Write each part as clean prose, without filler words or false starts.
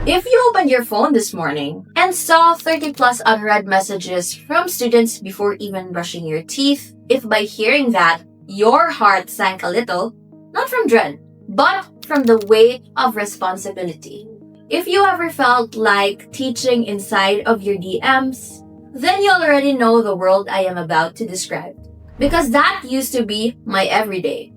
If you opened your phone this morning and saw 30 plus unread messages from students before even brushing your teeth, if by hearing that, your heart sank a little, not from dread, but from the weight of responsibility. If you ever felt like teaching inside of your DMs, then you already know the world I am about to describe. Because that used to be my everyday.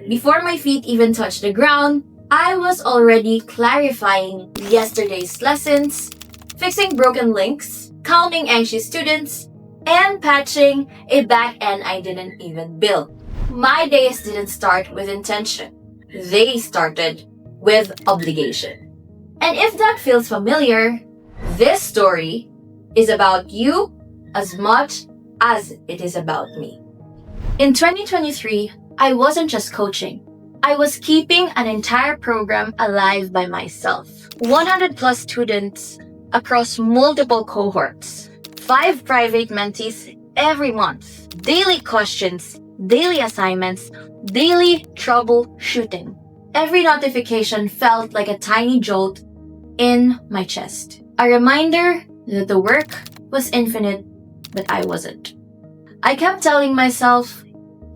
Before my feet even touched the ground, I was already clarifying yesterday's lessons, fixing broken links, calming anxious students, and patching a back end I didn't even build. My days didn't start with intention. They started with obligation. And if that feels familiar, this story is about you as much as it is about me. In 2023, I wasn't just coaching. I was keeping an entire program alive by myself. 100 plus students across multiple cohorts. 5 private mentees every month. Daily questions, daily assignments, daily troubleshooting. Every notification felt like a tiny jolt in my chest. A reminder that the work was infinite, but I wasn't. I kept telling myself,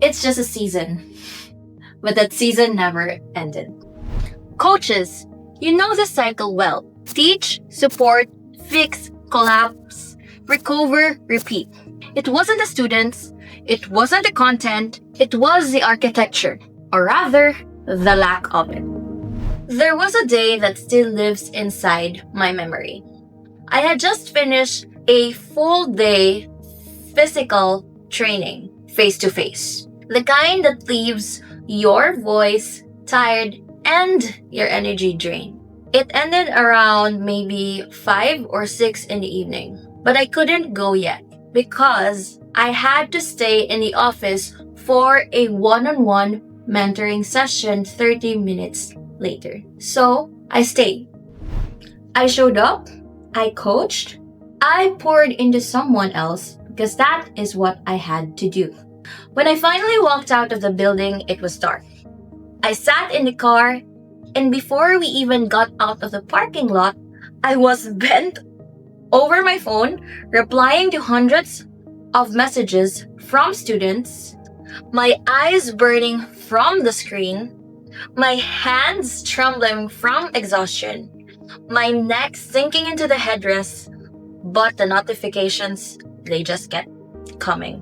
it's just a season. But that season never ended. Coaches, you know the cycle well. Teach, support, fix, collapse, recover, repeat. It wasn't the students, it wasn't the content, it was the architecture, or rather, the lack of it. There was a day that still lives inside my memory. I had just finished a full day physical training, face to face. The kind that leaves your voice tired and your energy drained. It ended around maybe 5 or 6 in the evening, but I couldn't go yet because I had to stay in the office for a one-on-one mentoring session 30 minutes later. So I stayed. I showed up, I coached, I poured into someone else because that is what I had to do. When I finally walked out of the building, it was dark. I sat in the car, and before we even got out of the parking lot, I was bent over my phone, replying to hundreds of messages from students, my eyes burning from the screen, my hands trembling from exhaustion, my neck sinking into the headrest, but the notifications, they just kept coming.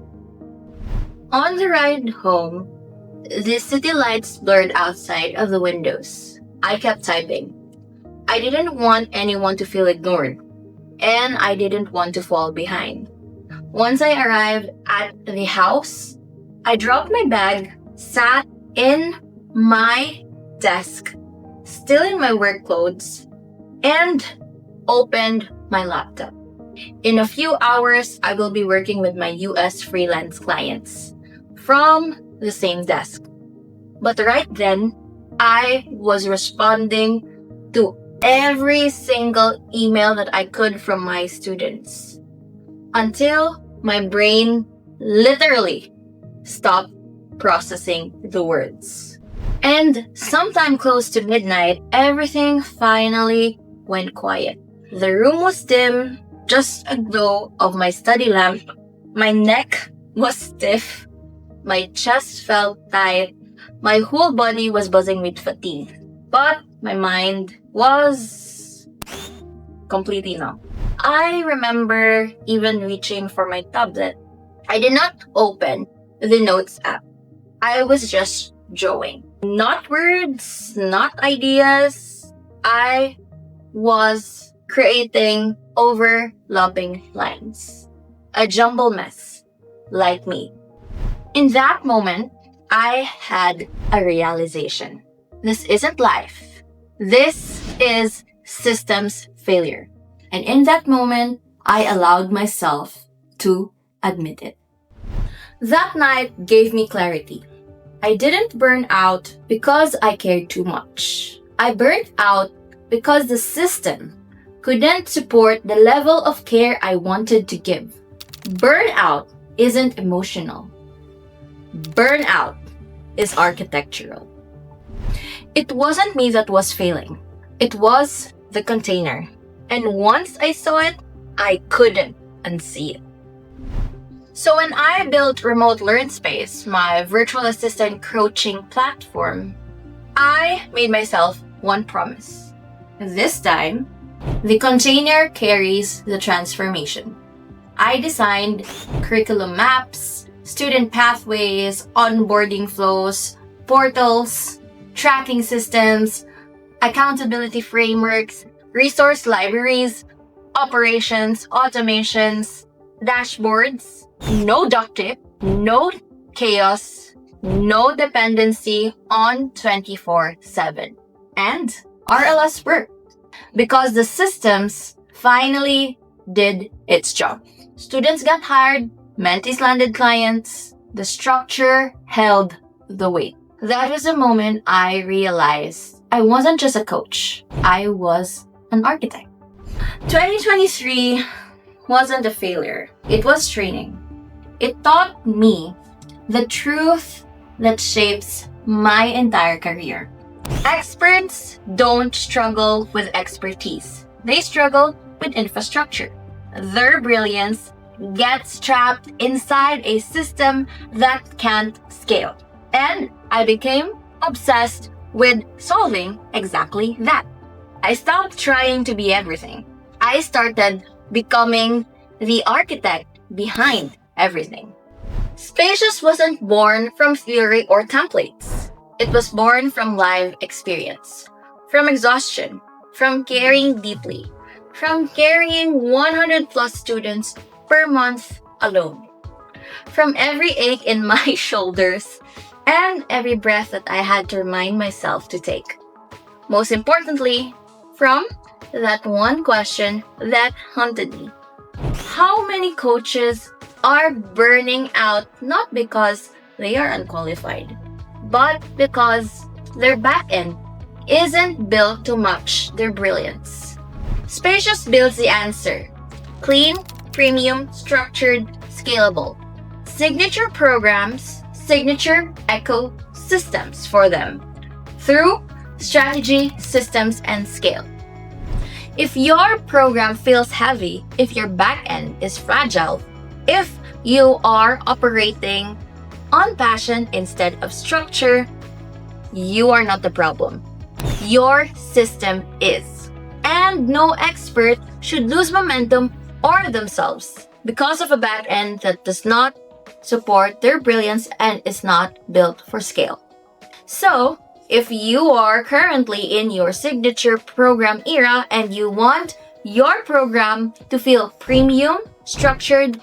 On the ride home, the city lights blurred outside of the windows. I kept typing. I didn't want anyone to feel ignored, and I didn't want to fall behind. Once I arrived at the house, I dropped my bag, sat in my desk, still in my work clothes, and opened my laptop. In a few hours, I will be working with my US freelance clients from the same desk. But right then, I was responding to every single email that I could from my students until my brain literally stopped processing the words. And sometime close to midnight, everything finally went quiet. The room was dim, just a glow of my study lamp. My neck was stiff. My chest felt tight. My whole body was buzzing with fatigue. But my mind was completely numb. I remember even reaching for my tablet. I did not open the notes app. I was just drawing. Not words, not ideas. I was creating overlapping lines. A jumble mess, like me. In that moment, I had a realization. This isn't life. This is systems failure. And in that moment, I allowed myself to admit it. That night gave me clarity. I didn't burn out because I cared too much. I burned out because the system couldn't support the level of care I wanted to give. Burnout isn't emotional. Burnout is architectural. It wasn't me that was failing. It was the container. And once I saw it, I couldn't unsee it. So when I built Remote Learn Space, my virtual assistant coaching platform, I made myself one promise. This time, the container carries the transformation. I designed curriculum maps, student pathways, onboarding flows, portals, tracking systems, accountability frameworks, resource libraries, operations, automations, dashboards, no duct tape, no chaos, no dependency on 24/7. And RLS worked because the systems finally did its job. Students got hired, mentees landed clients, the structure held the weight. That was the moment I realized I wasn't just a coach, I was an architect. 2023 wasn't a failure, it was training. It taught me the truth that shapes my entire career. Experts don't struggle with expertise. They struggle with infrastructure. Their brilliance gets trapped inside a system that can't scale. And I became obsessed with solving exactly that. I stopped trying to be everything. I started becoming the architect behind everything. Spacious wasn't born from theory or templates. It was born from live experience, from exhaustion, from caring deeply, from carrying 100 plus students per month alone, from every ache in my shoulders and every breath that I had to remind myself to take. Most importantly, from that one question that haunted me. How many coaches are burning out not because they are unqualified, but because their back end isn't built to match their brilliance? Spacious builds the answer. Clean, premium, structured, scalable. Signature programs, signature ecosystems for them through strategy, systems, and scale. If your program feels heavy, if your back end is fragile, if you are operating on passion instead of structure, you are not the problem. Your system is. And no expert should lose momentum or themselves because of a back end that does not support their brilliance and is not built for scale. So, if you are currently in your signature program era and you want your program to feel premium, structured,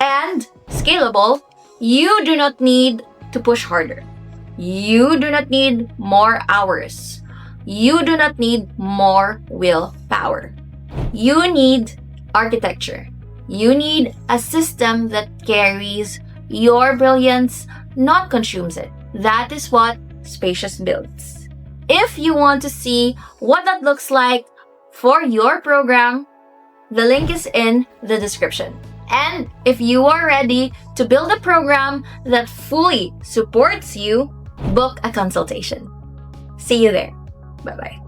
and scalable, you do not need to push harder. You do not need more hours. You do not need more willpower. You need architecture. You need a system that carries your brilliance, not consumes it. That is what Spacious builds. If you want to see what that looks like for your program, the link is in the description. And if you are ready to build a program that fully supports you, book a consultation. See you there. Bye-bye.